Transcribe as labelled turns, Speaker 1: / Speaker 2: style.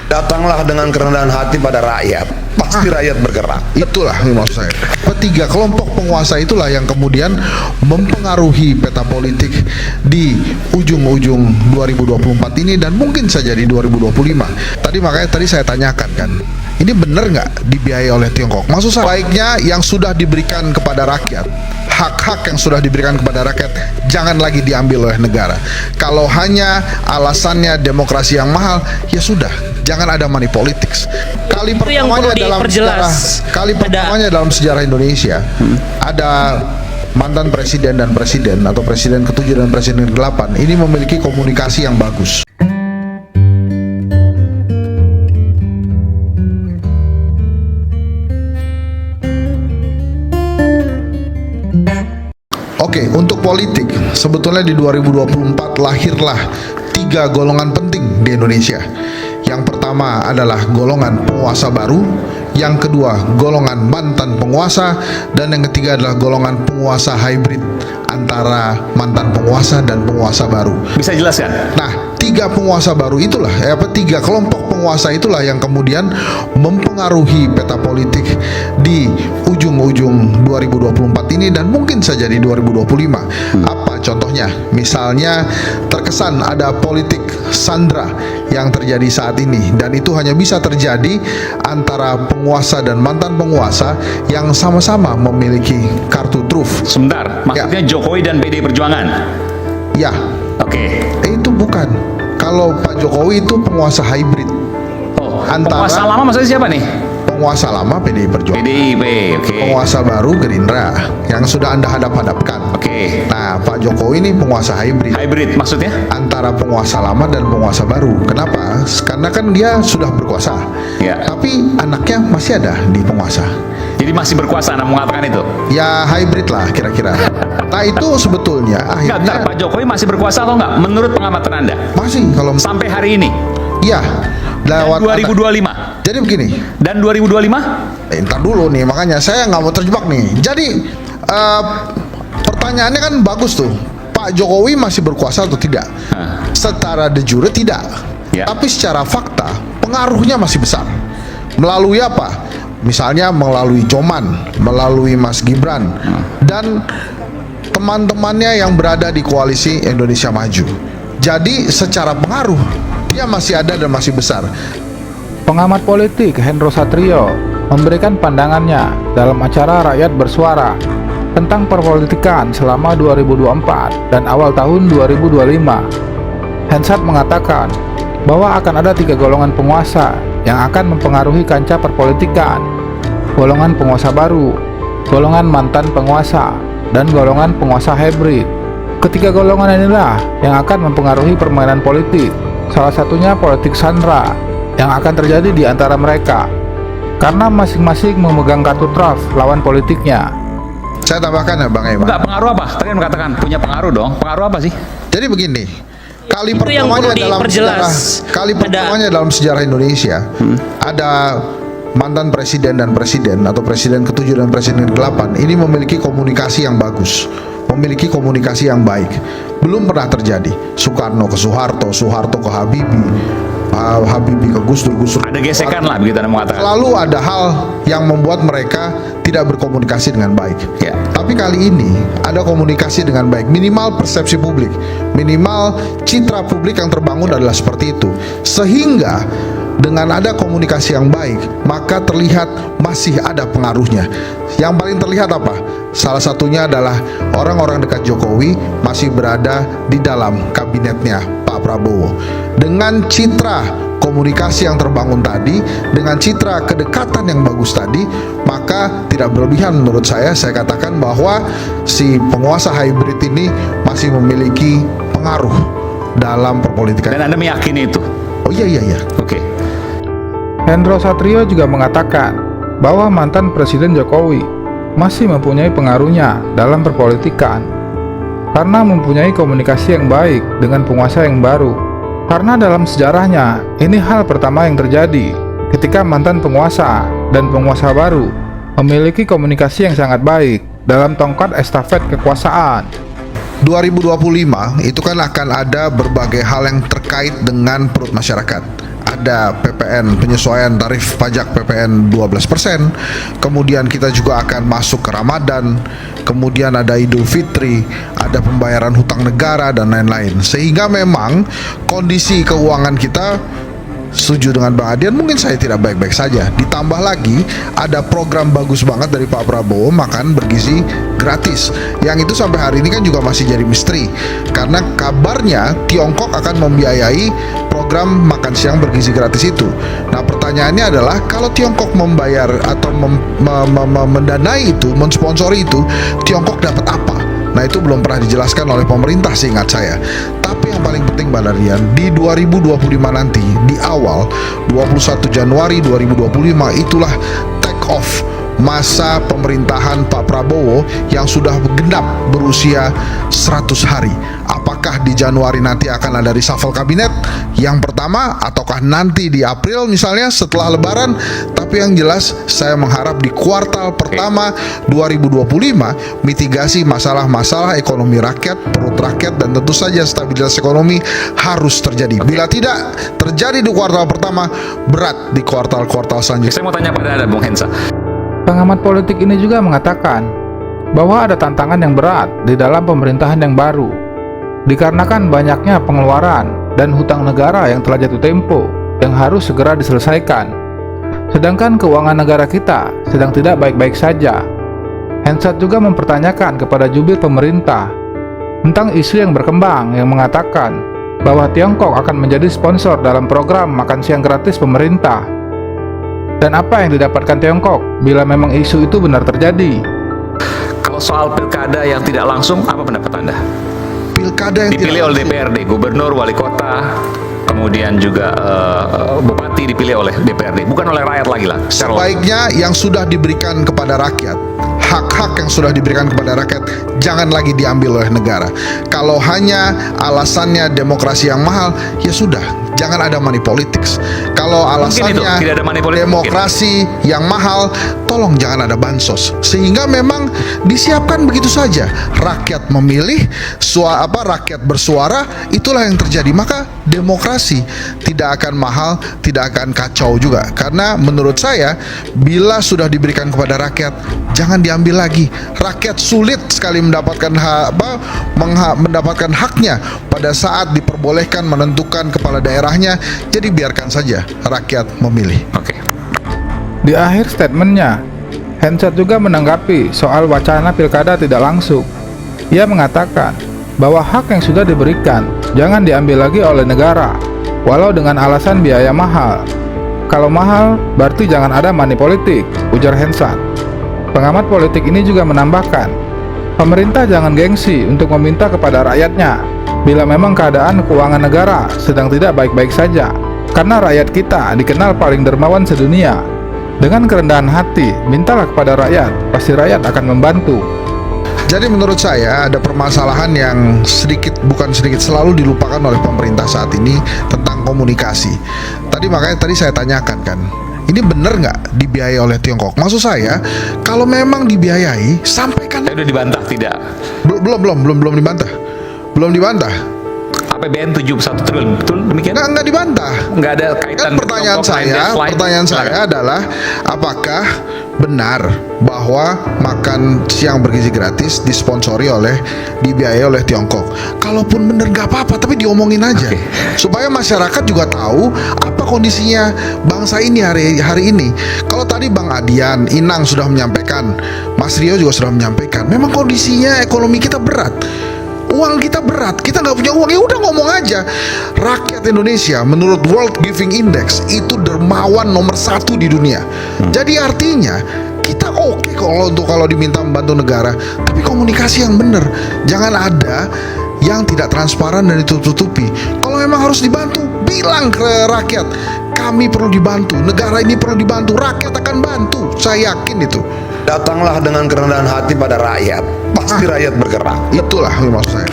Speaker 1: Datanglah dengan kerendahan hati pada rakyat. Pasti rakyat bergerak.
Speaker 2: Itulah maksud saya. Ketiga kelompok penguasa itulah yang kemudian mempengaruhi peta politik di ujung-ujung 2024 ini dan mungkin saja di 2025. Makanya tadi saya tanyakan kan, ini benar nggak dibiayai oleh Tiongkok? Maksud saya, baiknya yang sudah diberikan kepada rakyat, hak-hak yang sudah diberikan kepada rakyat, jangan lagi diambil oleh negara. Kalau hanya alasannya demokrasi yang mahal, ya sudah, jangan ada money politics. Kali pertamanya dalam sejarah Indonesia ada mantan presiden dan presiden atau presiden ke-7 dan presiden ke-8 ini memiliki komunikasi yang bagus. Oke, untuk politik, sebetulnya di 2024 lahirlah 3 golongan penting di Indonesia. Yang pertama adalah golongan penguasa baru, yang kedua golongan mantan penguasa, dan yang ketiga adalah golongan penguasa hybrid antara mantan penguasa dan penguasa baru.
Speaker 3: Bisa jelaskan?
Speaker 2: Nah, 3 penguasa baru itulah, 3 kelompok penguasa itulah yang kemudian mempengaruhi peta politik di ujung-ujung 2024 ini dan mungkin saja di 2025. Apa contohnya? Misalnya terkesan ada politik sandra yang terjadi saat ini, dan itu hanya bisa terjadi antara penguasa dan mantan penguasa yang sama-sama memiliki kartu truf.
Speaker 3: Sebentar, maksudnya ya. Jokowi dan PDI Perjuangan?
Speaker 2: Ya.
Speaker 3: Oke.
Speaker 2: Itu bukan. Kalau Pak Jokowi itu penguasa hybrid.
Speaker 3: Oh, penguasa lama maksudnya siapa nih?
Speaker 2: Penguasa lama PDI Perjuangan.
Speaker 3: PDIP, oke.
Speaker 2: Penguasa baru Gerindra yang sudah Anda hadap-hadapkan.
Speaker 3: Oke.
Speaker 2: Nah, Pak Jokowi ini penguasa hybrid.
Speaker 3: Hybrid maksudnya?
Speaker 2: Antara penguasa lama dan penguasa baru. Kenapa? Karena kan dia sudah berkuasa.
Speaker 3: Ya.
Speaker 2: Tapi anaknya masih ada di penguasa.
Speaker 3: Jadi masih berkuasa, Anda mengatakan itu?
Speaker 2: Ya hybrid lah kira-kira. Nah itu sebetulnya akhirnya.
Speaker 3: Pak Jokowi masih berkuasa atau enggak? Menurut pengamatan Anda?
Speaker 2: Masih kalau
Speaker 3: sampai hari ini?
Speaker 2: Iya.
Speaker 3: Dan 2025?
Speaker 2: Jadi begini.
Speaker 3: Dan 2025?
Speaker 2: Ntar dulu nih, makanya saya nggak mau terjebak nih. Jadi pertanyaannya kan bagus tuh. Pak Jokowi masih berkuasa atau tidak? Secara de jure tidak. Ya. Tapi secara fakta pengaruhnya masih besar. Melalui apa? Misalnya melalui Coman, melalui Mas Gibran, dan teman-temannya yang berada di koalisi Indonesia Maju. Jadi secara pengaruh dia masih ada dan masih besar.
Speaker 4: Pengamat politik Hendro Satrio memberikan pandangannya dalam acara Rakyat Bersuara tentang perpolitikan selama 2024 dan awal tahun 2025. Hensat mengatakan bahwa akan ada 3 golongan penguasa yang akan mempengaruhi kancah perpolitikan: golongan penguasa baru, golongan mantan penguasa, dan golongan penguasa hybrid. Ketiga golongan inilah yang akan mempengaruhi permainan politik, salah satunya politik sandra yang akan terjadi di antara mereka, karena masing-masing memegang kartu truf lawan politiknya.
Speaker 2: Saya tambahkan ya Bang Eman.
Speaker 3: Enggak, pengaruh apa? Tadi kan mengatakan punya pengaruh dong. Pengaruh apa sih?
Speaker 2: Jadi begini, kali pertamanya dalam sejarah Indonesia ada mantan presiden dan presiden atau presiden ke-7 dan presiden ke-8 ini memiliki komunikasi yang bagus, memiliki komunikasi yang baik. Belum pernah terjadi Soekarno ke Soeharto, Soeharto ke Habibie, Habibie ke Gus Dur, Gus Dur.
Speaker 3: Ada gesekan lah begitu Anda mengatakan.
Speaker 2: Lalu ada hal yang membuat mereka tidak berkomunikasi dengan baik.
Speaker 3: Ya.
Speaker 2: Tapi kali ini ada komunikasi dengan baik, minimal persepsi publik, minimal citra publik yang terbangun adalah seperti itu. Sehingga dengan ada komunikasi yang baik, maka terlihat masih ada pengaruhnya. Yang paling terlihat apa? Salah satunya adalah orang-orang dekat Jokowi masih berada di dalam kabinetnya Pak Prabowo. Dengan citra komunikasi yang terbangun tadi, dengan citra kedekatan yang bagus tadi, maka tidak berlebihan menurut saya katakan bahwa si penguasa hybrid ini masih memiliki pengaruh dalam perpolitikan.
Speaker 3: Dan Anda meyakini itu?
Speaker 2: Oh iya.
Speaker 3: Oke.
Speaker 4: Hendro Satrio juga mengatakan bahwa mantan Presiden Jokowi masih mempunyai pengaruhnya dalam perpolitikan karena mempunyai komunikasi yang baik dengan penguasa yang baru. Karena dalam sejarahnya, ini hal pertama yang terjadi ketika mantan penguasa dan penguasa baru memiliki komunikasi yang sangat baik dalam tongkat estafet kekuasaan.
Speaker 2: 2025 itu kan akan ada berbagai hal yang terkait dengan perut masyarakat. ada PPN, penyesuaian tarif pajak PPN 12%, kemudian kita juga akan masuk ke Ramadan, kemudian ada Idul Fitri, ada pembayaran hutang negara dan lain-lain. Sehingga memang kondisi keuangan kita, setuju dengan Bang Adian, mungkin saya tidak baik-baik saja. Ditambah lagi ada program bagus banget dari Pak Prabowo, makan bergizi gratis, yang itu sampai hari ini kan juga masih jadi misteri, karena kabarnya Tiongkok akan membiayai program makan siang bergizi gratis itu. Nah, pertanyaannya adalah kalau Tiongkok membayar atau mendanai itu, mensponsori itu, Tiongkok dapat apa? Nah, itu belum pernah dijelaskan oleh pemerintah seingat saya. Tapi yang paling penting Mbak Darian, di 2025 nanti, di awal 21 Januari 2025, itulah take off masa pemerintahan Pak Prabowo yang sudah genap berusia 100 hari. Apakah di Januari nanti akan ada reshuffle kabinet yang pertama, ataukah nanti di April misalnya setelah Lebaran? Tapi yang jelas saya mengharap di kuartal pertama 2025 mitigasi masalah-masalah ekonomi rakyat, perut rakyat, dan tentu saja stabilitas ekonomi harus terjadi. Bila tidak terjadi di kuartal pertama, berat di kuartal-kuartal selanjutnya.
Speaker 3: Saya mau tanya pada Anda, Bung Hensa.
Speaker 4: Pengamat politik ini juga mengatakan bahwa ada tantangan yang berat di dalam pemerintahan yang baru, dikarenakan banyaknya pengeluaran dan hutang negara yang telah jatuh tempo yang harus segera diselesaikan. Sedangkan keuangan negara kita sedang tidak baik-baik saja. Hensat juga mempertanyakan kepada jubir pemerintah tentang isu yang berkembang yang mengatakan bahwa Tiongkok akan menjadi sponsor dalam program makan siang gratis pemerintah. Dan apa yang didapatkan Tiongkok bila memang isu itu benar terjadi?
Speaker 3: Kalau soal pilkada yang tidak langsung, apa pendapat Anda?
Speaker 2: Pilkada yang
Speaker 3: Dipilih oleh DPRD, gubernur, wali kota, kemudian juga bupati dipilih oleh DPRD, bukan oleh rakyat lagi lah.
Speaker 2: Sebaiknya yang sudah diberikan kepada rakyat, hak-hak yang sudah diberikan kepada rakyat, jangan lagi diambil oleh negara. Kalau hanya alasannya demokrasi yang mahal, ya sudah, jangan ada money politics. Kalau alasannya
Speaker 3: tidak ada money politics,
Speaker 2: demokrasi yang mahal, tolong jangan ada bansos. Sehingga memang disiapkan begitu saja. Rakyat memilih, rakyat bersuara, itulah yang terjadi. Maka demokrasi tidak akan mahal, tidak akan kacau juga. Karena menurut saya, bila sudah diberikan kepada rakyat, jangan diambil lagi. Rakyat sulit sekali mendapatkan mendapatkan haknya pada saat diperbolehkan menentukan kepala daerahnya. Jadi biarkan saja rakyat memilih.
Speaker 3: Oke.
Speaker 4: Di akhir statementnya, Hensat juga menanggapi soal wacana pilkada tidak langsung. Ia mengatakan bahwa hak yang sudah diberikan jangan diambil lagi oleh negara, walau dengan alasan biaya mahal. Kalau mahal, berarti jangan ada money politik, ujar Hensat. Pengamat politik ini juga menambahkan, pemerintah jangan gengsi untuk meminta kepada rakyatnya bila memang keadaan keuangan negara sedang tidak baik-baik saja, karena rakyat kita dikenal paling dermawan sedunia. Dengan kerendahan hati, mintalah kepada rakyat, pasti rakyat akan membantu.
Speaker 2: Jadi menurut saya ada permasalahan yang bukan sedikit selalu dilupakan oleh pemerintah saat ini tentang komunikasi. Makanya tadi saya tanyakan kan, ini benar nggak dibiayai oleh Tiongkok? Maksud saya, kalau memang dibiayai, sampaikan.
Speaker 3: Saya udah dibantah tidak?
Speaker 2: Belum dibantah.
Speaker 3: APBN 71 triliun, betul demikian?
Speaker 2: Nggak dibantah.
Speaker 3: Nggak ada kaitan.
Speaker 2: Kan pertanyaan saya adalah, apakah benar bahwa makan siang bergizi gratis dibiayai oleh Tiongkok? Kalaupun benar nggak apa-apa, tapi diomongin aja, supaya masyarakat juga tahu apa kondisinya bangsa ini hari ini. Kalau tadi Bang Adian, Inang sudah menyampaikan, Mas Rio juga sudah menyampaikan, memang kondisinya ekonomi kita berat. Uang kita berat, kita nggak punya uang, ya udah ngomong aja. Rakyat Indonesia menurut World Giving Index itu dermawan nomor 1 di dunia. Jadi artinya kita oke kalau diminta membantu negara, tapi komunikasi yang benar. Jangan ada yang tidak transparan dan ditutup-tutupi. Kalau memang harus dibantu, bilang ke rakyat, kami perlu dibantu, negara ini perlu dibantu, rakyat akan bantu. Saya yakin itu.
Speaker 1: Datanglah dengan kerendahan hati pada rakyat, pasti rakyat bergerak.
Speaker 2: Itulah maksud saya.